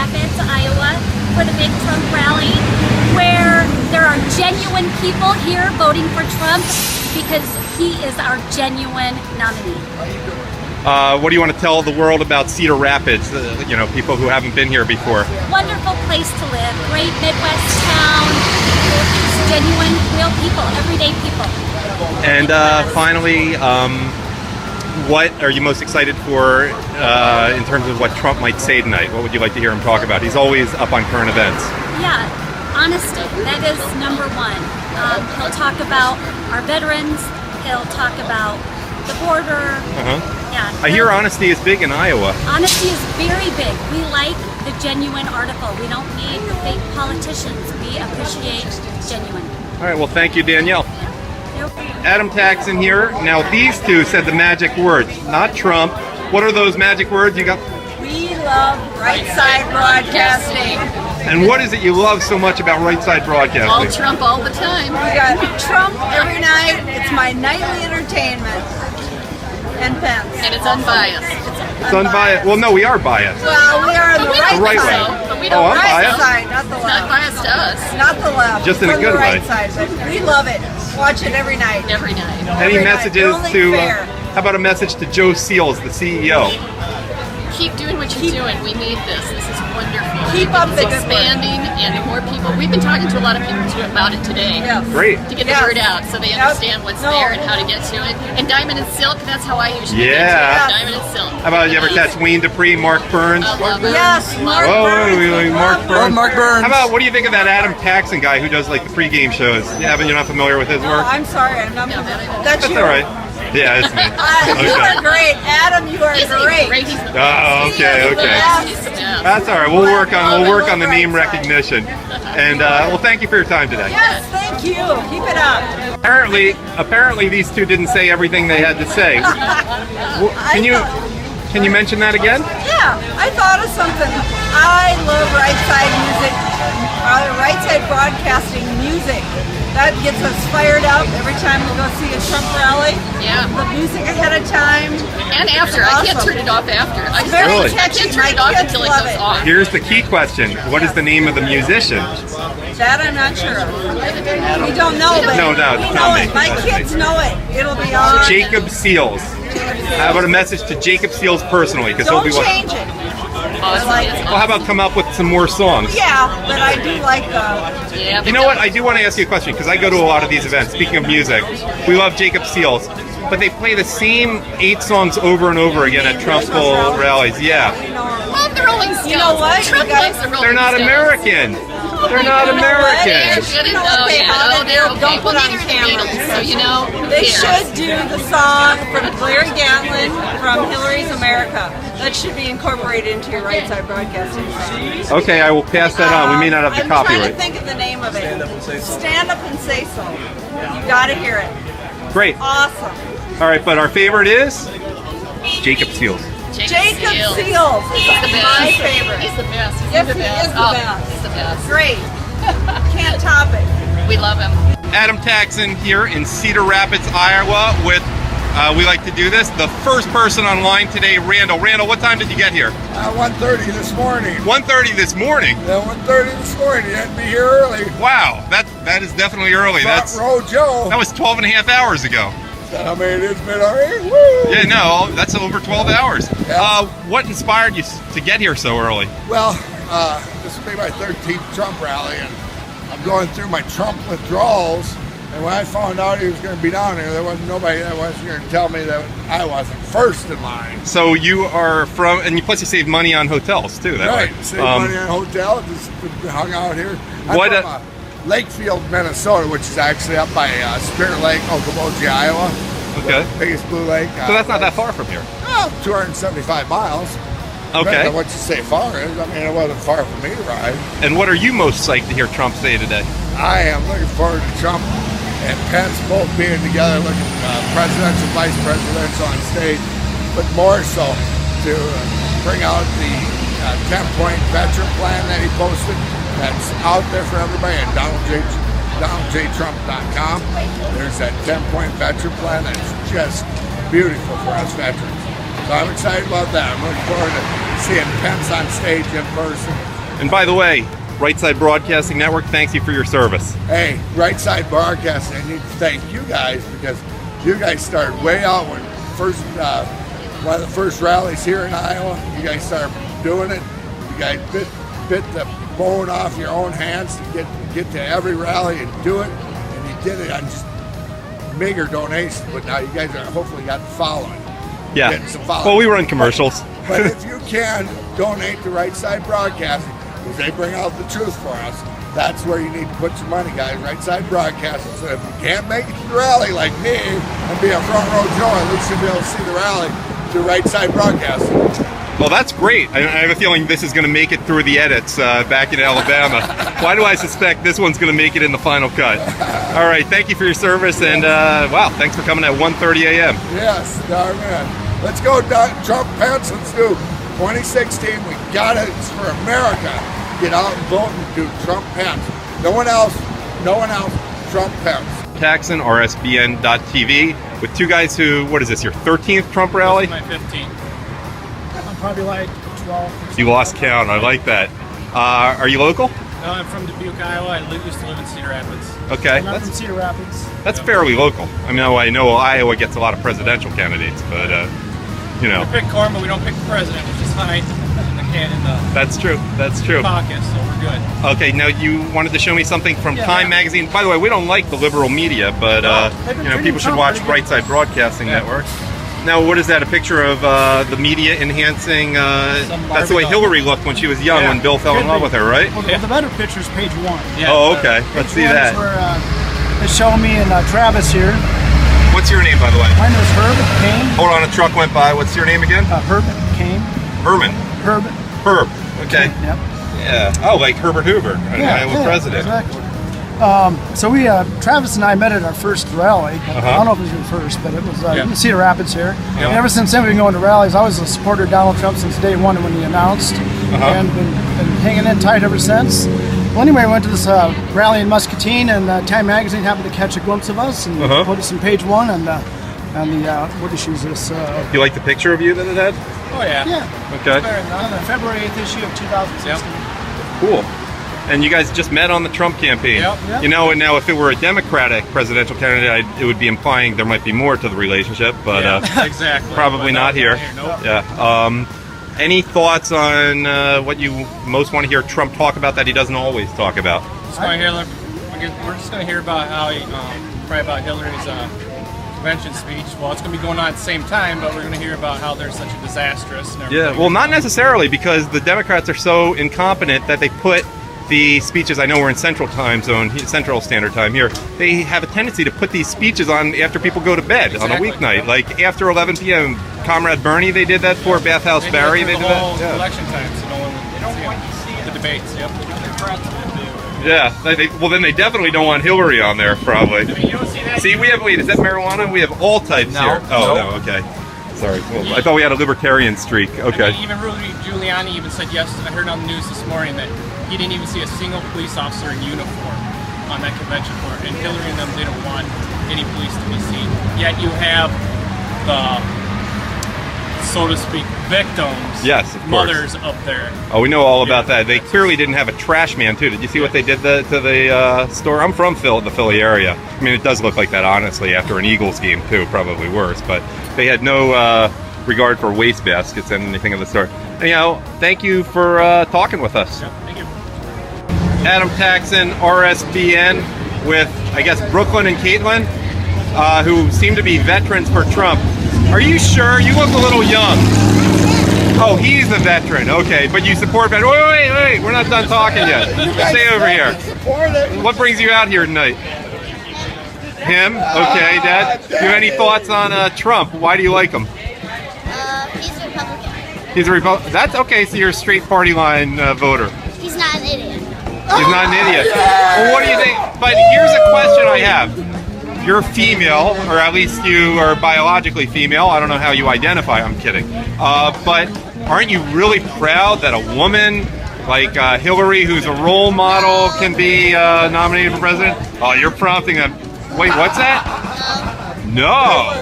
Rapids, Iowa, for the big Trump rally, where there are genuine people here voting for Trump because he is our genuine nominee. What do you want to tell the world about Cedar Rapids? People who haven't been here before. Wonderful place to live. Great Midwest town. Genuine, real people, everyday people. And finally, what are you most excited for in terms of what Trump might say tonight? What would you like to hear him talk about? He's always up on current events. Yeah, honesty. That is number one. He'll talk about our veterans. He'll talk about the border. Yeah. I hear honesty is big in Iowa. Honesty is very big. We like the genuine article. We don't need the fake politicians. We appreciate genuine. All right, well, thank you, Danielle. Nope. Adam Taxin here. Now, these two said the magic words, not Trump. What are those magic words you got? We love right side broadcasting. And what is it you love so much about right side broadcasting? All Trump all the time. We got Trump every night. It's my nightly entertainment. And Pence. And it's unbiased. It's unbiased. Well, no, we are biased. Well, we are on the right right side. way. But we don't I'm Right biased. side, not the It's not left. biased to us. Not the left. Just in a From good the right way. side, but we love it. Watch it every night. Every night. Any Every night. messages Only to, fair. how about a message to Joe Seals, the CEO? Keep doing what you're doing. We need this. This is wonderful. Keep up It's the good work. expanding, and more people. We've been talking to a lot of people about it today. Yes. Great. To get the Yes. word out so they Yep. understand what's No. there and how to get to it. And Diamond and Silk, that's how I usually Yeah. get to it. Diamond and Silk. How about you ever catch Wayne Dupree, Mark Burns? I love it. Yes, Mark Oh, Burns. we like Mark Love Burns. Mark Burns. How about, what do you think of that Adam Taxin guy who does like the pregame shows? Yeah, but you're not familiar with his Oh, work? I'm sorry. I'm not. No, that I know. That's That's you. all right. Yeah, it's me. You are great, Adam. You are He's great. great. He's the Oh, okay, okay. He's the best. That's all right. We'll work on the name recognition. And well, thank you for your time today. Yes, thank you. Keep it up. Apparently, these two didn't say everything they had to say. Can you mention that again? Yeah, I thought of something. I love right side music, right side broadcasting music. That gets us fired up every time we go see a Trump rally. Yeah. The music ahead of time. And after. I can't turn it off after. I Very Really? I catchy. can't turn it My off kids until it love goes it. off. Here's the key question. What is the name of the musician? That I'm not sure of. We don't know, but No, we it's know not it. me. My kids know it. It'll be on. Jacob Seals. How about a message to Jacob Seals personally? Because he'll Don't be change it. Awesome. like- It's Well, how about come up with some more songs? Yeah, but I do like the. awesome. Yeah, You know what? I do want to ask you a question because I go to a lot of these events. Speaking of music, we love Jacob Seals, but they play the same 8 songs over and over again at Trumpville rallies. Yeah, Love the Rolling Stones. You know what? Trump You guys- loves the Rolling they're not Stones. American. They're not You know what? American. Should You it? know what Oh, they yeah. have Oh, in they're there? okay. Don't Well, put on neither are the camera. Beatles, so you know. who They cares? should do the song from Larry Gatlin from Hillary's America. That should be incorporated into your right side broadcasting song. Okay, I will pass that on. We may not have the I'm trying to copyright. think of the name of it. Stand Up and Say So. You gotta hear it. Great. Awesome. All right, but our favorite is Jacob Seals. Jacob Seals is He's the best. my favorite. He's the best. He's Yes, the he best. is the best. He's the best. Great. Can't top it. We love him. Adam Taxin here in Cedar Rapids, Iowa with, we like to do this, the first person online today, Randall. Randall, what time did you get here? 1:30 this morning. 1:30 this morning. Yeah, 1:30 this morning. You had to be here early. Wow, that is definitely early. Front row Joe. That was 12 and a half hours ago. I mean, it's been already. Woo! Yeah, no, that's over 12 hours. Yeah. What inspired you to get here so early? Well, this will be my 13th Trump rally, and I'm going through my Trump withdrawals. And when I found out he was going to be down here, there wasn't nobody that was here to tell me that I wasn't first in line. So you are from, and plus you save money on hotels too, that Right, way. save money on hotel, just hung out here. I'm What, from Lakefield, Minnesota, which is actually up by Spirit Lake, Okoboji, Iowa. Okay. Biggest blue lake. So that's not that far from here. 275 miles. Okay. Depends on what you say far is. I mean, it wasn't far for me to ride. And what are you most psyched to hear Trump say today? I am looking forward to Trump and Pence both being together, looking presidential, vice presidential on stage, but more so to bring out the 10-point veteran plan that he posted that's out there for everybody at DonaldJTrump.com. There's that 10-point veteran plan that's just beautiful for us veterans. So I'm excited about that. I'm looking forward to seeing Pence on stage in person And by the way, Right Side Broadcasting Network, thanks you for your service. Hey, Right Side Broadcasting, I need to thank you guys because you guys started way out when one of the first rallies here in Iowa. You guys started doing it. You guys bit the bone off your own hands to get to every rally and do it. And you did it on just meager donations, but now you guys are hopefully got the following. Yeah. Getting some following. Well, we run commercials. But if you can donate to Right Side Broadcasting, because they bring out the truth for us, that's where you need to put your money, guys. Right Side Broadcasting. So if you can't make it to the rally like me and be a front row Joe, at least you'll be able to see the rally through Right Side Broadcasting. Well, that's great. I have a feeling this is going to make it through the edits back in Alabama. Why do I suspect this one's going to make it in the final cut? All right, thank you for your service, and wow, thanks for coming at 1:30 a.m. Yes, darn man. Let's go, Trump Pence. Let's do 2016. We got it. It's for America. Get out and vote and do Trump Pence. No one else. Trump Pence. Taxin, RSBN.TV, with two guys who, what is this, your 13th Trump rally? This is my 15th. I'm probably like 12. You lost count. I like that. Are you local? No, I'm from Dubuque, Iowa. I used to live in Cedar Rapids. Okay. I'm from Cedar Rapids. That's fairly local. I know Iowa gets a lot of presidential candidates, but, you know. We pick corn, but we don't pick the president, which is fine. That's true. Caucus, so we're good. Okay, now you wanted to show me something from Time Magazine. By the way, we don't like the liberal media, but people should watch Right Side Broadcasting Network. Now, what is that? A picture of the media enhancing? That's the way Hillary looked when she was young, when Bill fell in love with her, right? Well, the better picture is page 1. Yeah. Oh, okay. Let's see that. Where, it's showing me and Travis here. What's your name, by the way? My name is Herb Kane. Hold on, a truck went by. What's your name again? Herb Kane. Herb. Okay. Kane, yep. Yeah. Oh, like Herbert Hoover, an Iowa president. Exactly. So Travis and I met at our first rally. I don't know if it was your first, but it was in Cedar Rapids here. And ever since then, we've been going to rallies. I was a supporter of Donald Trump since day one when he announced, and been hanging in tight ever since. Well, anyway, I went to this rally in Muscatine, and Time Magazine happened to catch a glimpse of us and put us on page 1 and the what issues this? You like the picture of you that it had? Oh, yeah. Yeah. Okay. The February 8th issue of 2016. Cool. And you guys just met on the Trump campaign. Yep. You know, and now if it were a Democratic presidential candidate, it would be implying there might be more to the relationship, but exactly. probably not here. Nope. Yeah. Any thoughts on what you most want to hear Trump talk about that he doesn't always talk about? We're just going to hear about how probably about Hillary's convention speech. Well, it's going to be going on at the same time, but we're going to hear about how they're such a disastrous. And yeah, well, not necessarily, because the Democrats are so incompetent that they put the speeches, I know we're in Central Standard Time here, they have a tendency to put these speeches on after people go to bed on a weeknight. Like after 11 p.m., Comrade Bernie, they did that for Bathhouse Barry. They did that. Yeah. Election time, so no one don't want to see the debates. Yep. Yeah, well then they definitely don't want Hillary on there, probably. You don't see that? See, is that marijuana? We have all types here. Oh, no, okay. Sorry. Well, I thought we had a libertarian streak. Okay. I mean, even Rudy Giuliani even said I heard on the news this morning that he didn't even see a single police officer in uniform on that convention floor, and Hillary and them didn't want any police to be seen. Yet you have the, so to speak, victims, yes, of course, mothers up there. Oh, we know all about that. They clearly didn't have a trash man, too. Did you see what they did to the store? I'm from the Philly area. I mean, it does look like that, honestly, after an Eagles game, too, probably worse. But they had no regard for waste baskets and anything of the sort. Anyhow, thank you for talking with us. Yeah, thank you. Adam Taxon, RSBN, with, I guess, Brooklyn and Caitlin, who seem to be veterans for Trump. Are you sure? You look a little young. Oh, he's a veteran. Okay, but you support veterans. Wait. We're not done talking yet. Stay over here. What brings you out here tonight? Him? Okay, Dad. Do you have any thoughts on Trump? Why do you like him? He's a Republican. He's a Republican. That's okay, so you're a straight party line voter. He's not an idiot. He's not an idiot. Well, what do you think? But here's a question I have. You're female, or at least you are biologically female. I don't know how you identify. I'm kidding. But aren't you really proud that a woman like Hillary, who's a role model, can be nominated for president? Oh, you're prompting a... Wait, what's that? No.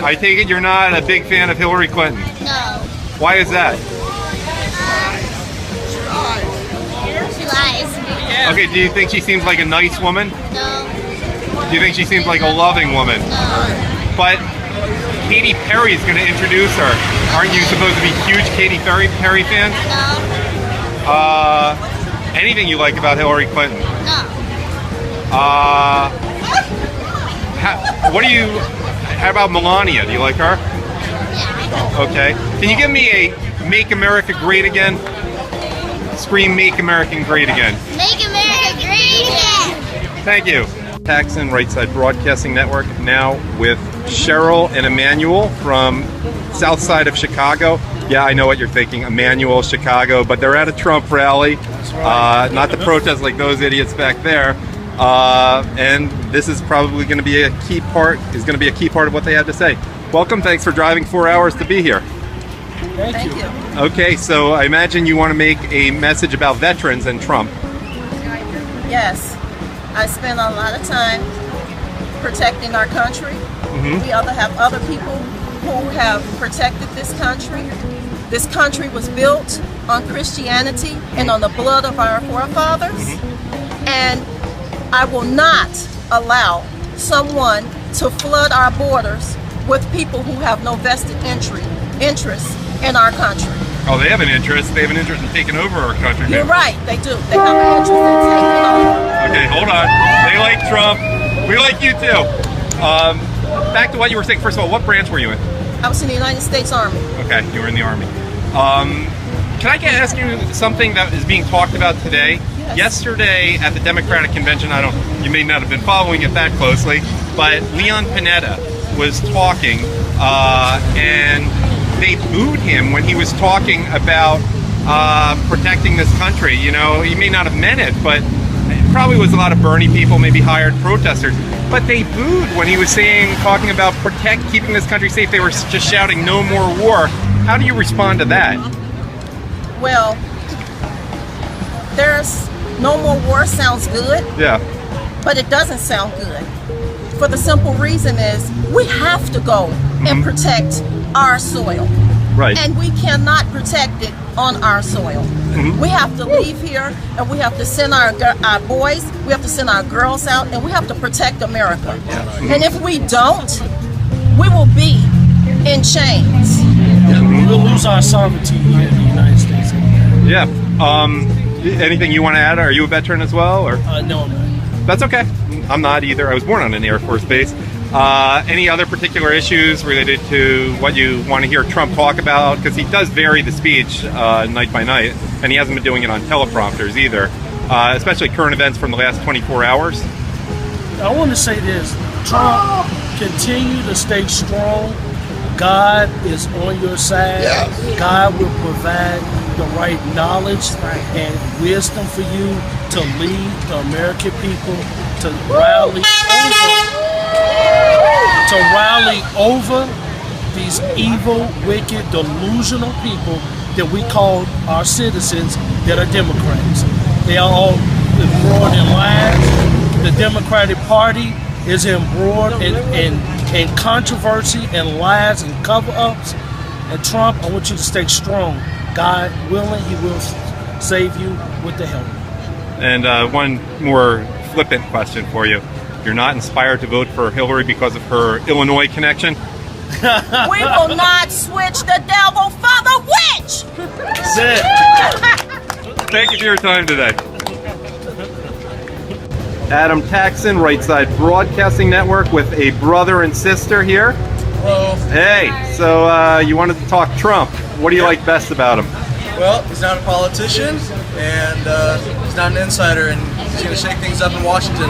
I take it you're not a big fan of Hillary Clinton. No. Why is that? Okay, do you think she seems like a nice woman? No. Do you think she seems like a loving woman? No. But Katy Perry is going to introduce her. Aren't you supposed to be huge Katy Perry fans? No. Anything you like about Hillary Clinton? No. How about Melania? Do you like her? Yeah. Okay. Can you give me a Make America Great Again? Scream Make America Great Again. Make America great again. Thank you. Taxin, Right Side Broadcasting Network, now with Cheryl and Emmanuel from south side of Chicago. Yeah, I know what you're thinking, Emmanuel, Chicago, but they're at a Trump rally. Not to protest like those idiots back there. And this is probably going to be a key part of what they had to say. Welcome, thanks for driving 4 hours to be here. Thank you. Okay, so I imagine you want to make a message about veterans and Trump. Yes, I spend a lot of time protecting our country. We have other people who have protected this country. This country was built on Christianity and on the blood of our forefathers. And I will not allow someone to flood our borders with people who have no vested interest in our country. Oh, they have an interest. They have an interest in taking over our country. You're right, they do. They have an interest in taking over. Okay, hold on. They like Trump. We like you too. Back to what you were saying. First of all, what branch were you in? I was in the United States Army. Okay, you were in the Army. Can I ask you something that is being talked about today? Yes. Yesterday at the Democratic Convention, you may not have been following it that closely, but Leon Panetta was talking, and they booed him when he was talking about protecting this country. You know, he may not have meant it, but it probably was a lot of Bernie people, maybe hired protesters. But they booed when he was talking about keeping this country safe. They were just shouting, "No more war." How do you respond to that? Well, there's no more war sounds good, Yeah. but it doesn't sound good. For the simple reason is we have to go and protect our soil. Right. And we cannot protect it on our soil. We have to leave here and we have to send our boys, we have to send our girls out, and we have to protect America. And if we don't, we will be in chains. We'll lose our sovereignty here in the United States. Yeah. Anything you want to add? Are you a veteran as well? Or No, I'm not. that's okay. I'm not either. I was born on an Air Force base. Any other particular issues related to what you want to hear Trump talk about? Because he does vary the speech night by night, and he hasn't been doing it on teleprompters either, especially current events from the last 24 hours. I want to say this. Trump, continue to stay strong. God is on your side. God will provide the right knowledge and wisdom for you to lead the American people to rally over these evil, wicked, delusional people that we call our citizens that are Democrats. They are all embroiled in lies. The Democratic Party is embroiled in controversy and lies and cover-ups. And Trump, I want you to stay strong. God willing, he will save you with the help. And one more flippant question for you. You're not inspired to vote for Hillary because of her Illinois connection? We will not switch the devil for the witch! That's it. Thank you for your time today. Adam Taxon, Right Side Broadcasting Network, with a brother and sister here. Hello. Hey, so you wanted to talk Trump. What do you like best about him? Well, he's not a politician, and he's not an insider, and he's going to shake things up in Washington,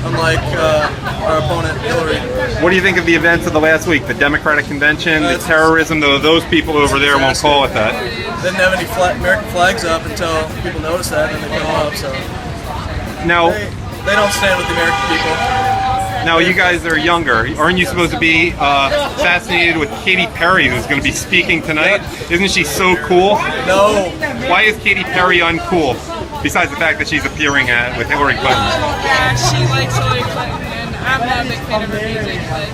unlike our opponent, Hillary. What do you think of the events of the last week? The Democratic Convention, the terrorism, though those people over there won't call it that. They didn't have any American flags up until people noticed that, and they put them up, so Now, they don't stand with the American people. now you guys are younger. Aren't you supposed to be fascinated with Katy Perry, who's going to be speaking tonight? Isn't she so cool? No. Why is Katy Perry uncool? Besides the fact that she's appearing with Hillary Clinton. Yeah, she likes Hillary Clinton, and I'm not a big fan of her music, but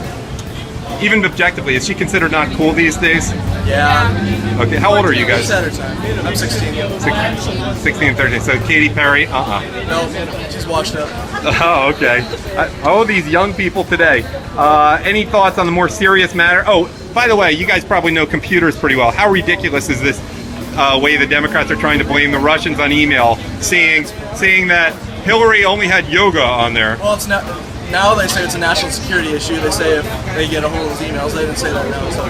even objectively, is she considered not cool these days? Yeah. Okay, how old are you guys? She's at her time. I'm 16. 16, 13. So Katy Perry, No, she's washed up. Oh, okay. These young people today. Any thoughts on the more serious matter? Oh, by the way, you guys probably know computers pretty well. How ridiculous is this way the Democrats are trying to blame the Russians on email, saying that Hillary only had yoga on there? Well, it's not. Now they say it's a national security issue. They say if they get a hold of those emails, they didn't say that now. So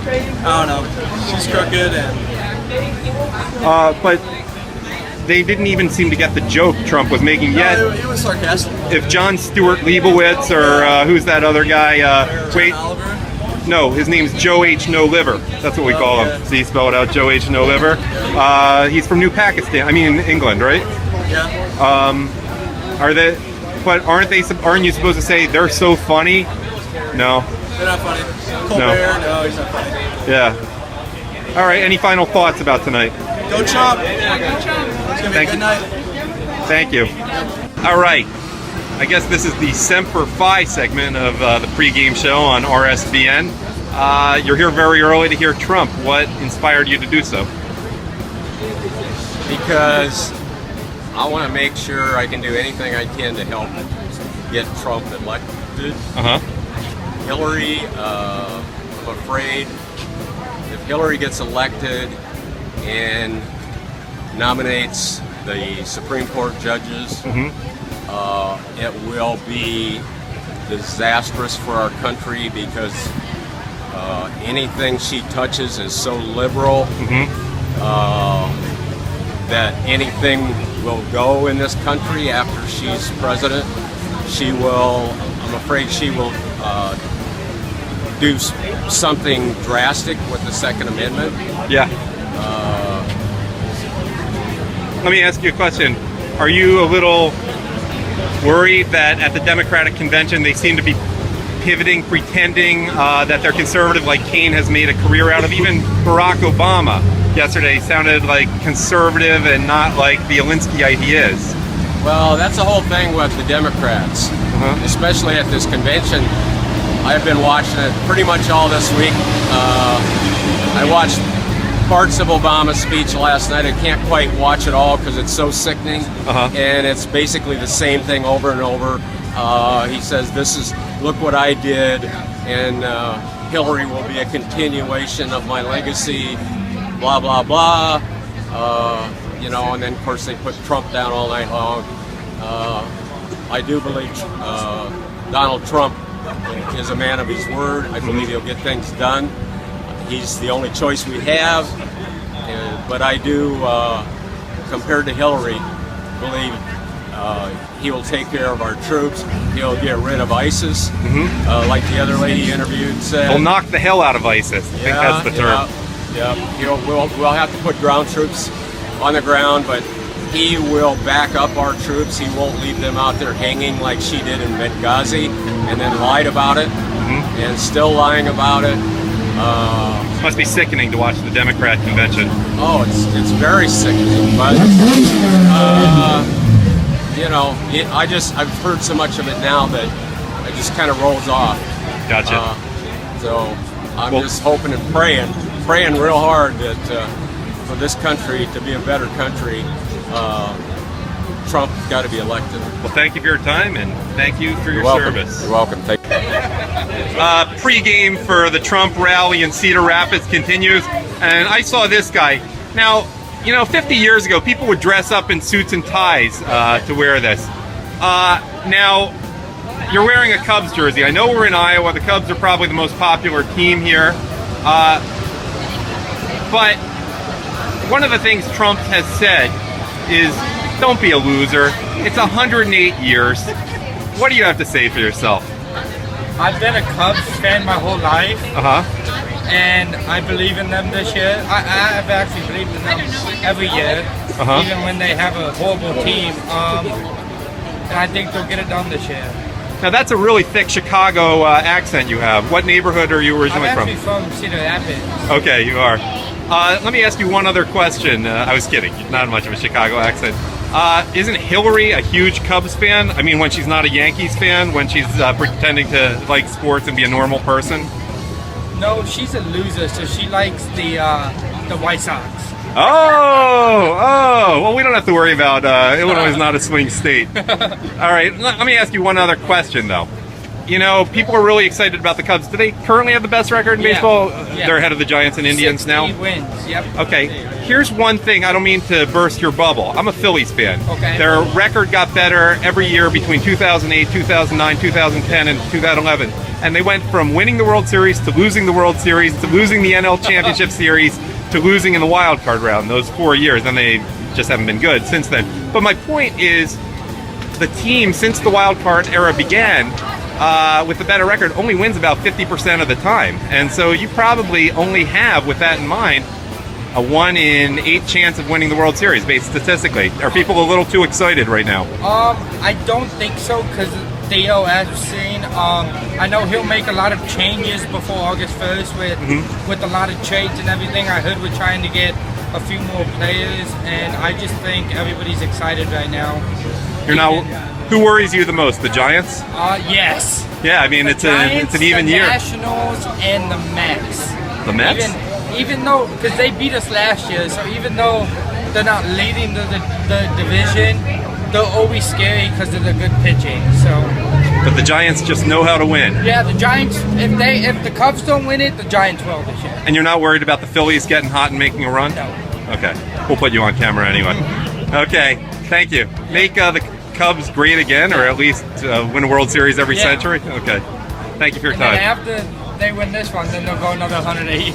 I don't know. She's crooked and. But they didn't even seem to get the joke Trump was making yet. No, it was sarcastic. If John Stewart Leibowitz or who's that other guy? Wait. Oliver. No, his name's Joe H. No Liver. That's what we call him. See, spell it out, Joe H. No Liver. He's from New Pakistan. I mean, England, right? Yeah. Are they? But aren't you supposed to say they're so funny? No. They're not funny. Colbert, no, he's not funny. Yeah. All right. Any final thoughts about tonight? Go Trump. Go Trump. It's gonna be a good night. Thank you. All right. I guess this is the Semper Fi segment of the pregame show on RSBN. You're here very early to hear Trump. What inspired you to do so? Because I want to make sure I can do anything I can to help get Trump elected. Hillary, I'm afraid if Hillary gets elected and nominates the Supreme Court judges, it will be disastrous for our country because anything she touches is so liberal that anything will go in this country after she's president. I'm afraid she will do something drastic with the Second Amendment. Yeah. Let me ask you a question. Are you a little worried that at the Democratic convention they seem to be pivoting, pretending that they're conservative, like Kane has made a career out of? Even Barack Obama yesterday sounded like conservative and not like the Alinsky ideas. Well, that's the whole thing with the Democrats, especially at this convention. I've been watching it pretty much all this week. I watched parts of Obama's speech last night. I can't quite watch it all because it's so sickening, and it's basically the same thing over and over. He says, look what I did, and Hillary will be a continuation of my legacy, blah, blah, blah. And then of course they put Trump down all night long. I do believe Donald Trump is a man of his word. I believe he'll get things done. He's the only choice we have, but I do, compared to Hillary, believe he will take care of our troops. He'll get rid of ISIS, like the other lady interviewed said. He'll knock the hell out of ISIS. I think that's the term. We'll have to put ground troops on the ground, but he will back up our troops. He won't leave them out there hanging like she did in Benghazi and then lied about it and still lying about it. Must be sickening to watch the Democrat convention. Oh, it's very sickening, but I've heard so much of it now that it just kind of rolls off. Gotcha. So I'm just hoping and praying real hard that for this country to be a better country, Trump's got to be elected. Well, thank you for your time and thank you for your service. You're welcome. Thank you. Pre-game for the Trump rally in Cedar Rapids continues, and I saw this guy. Now, 50 years ago, people would dress up in suits and ties to wear this. Now, you're wearing a Cubs jersey. I know we're in Iowa. The Cubs are probably the most popular team here. But one of the things Trump has said is, don't be a loser. It's 108 years. What do you have to say for yourself? I've been a Cubs fan my whole life. And I believe in them this year. I've actually believed in them every year, even when they have a horrible team. And I think they'll get it done this year. Now that's a really thick Chicago accent you have. What neighborhood are you originally from? I'm actually from Cedar Rapids. Okay, you are. Let me ask you one other question. I was kidding. Not much of a Chicago accent. Isn't Hillary a huge Cubs fan? I mean, when she's not a Yankees fan, when she's pretending to like sports and be a normal person? No, she's a loser, so she likes the White Sox. Oh, well, we don't have to worry about Illinois is not a swing state. All right, let me ask you one other question, though. You know, people are really excited about the Cubs. Do they currently have the best record in baseball? Yeah. They're ahead of the Giants and Indians now? 60 wins, yep. Okay, here's one thing. I don't mean to burst your bubble. I'm a Phillies fan. Okay. Their record got better every year between 2008, 2009, 2010, and 2011. And they went from winning the World Series to losing the World Series to losing the NL Championship Series to losing in the wild card round those 4 years. And they just haven't been good since then. But my point is, the team, since the wild card era began, with the better record, only wins about 50% of the time. And so you probably only have, with that in mind, a 1 in 8 chance of winning the World Series, based statistically. Are people a little too excited right now? I don't think so, because Theo, as you've seen, I know he'll make a lot of changes before August 1st with a lot of trades and everything. I heard we're trying to get a few more players, and I just think everybody's excited right now. Who worries you the most? The Giants? Yes. Yeah, I mean, it's an even year. The Nationals and the Mets. The Mets? Even though, because they beat us last year, so even though they're not leading the division, they're always scary because of the good pitching. So. But the Giants just know how to win. Yeah, the Giants. If the Cubs don't win it, the Giants will this year. And you're not worried about the Phillies getting hot and making a run? No. Okay, we'll put you on camera anyway. Okay, thank you. Make the Cubs great again, or at least win a World Series every century. Okay, thank you for your time. And after they win this one, then they'll go another 180.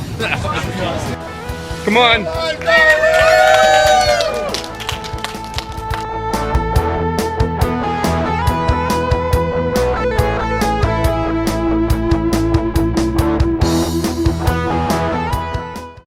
Come on.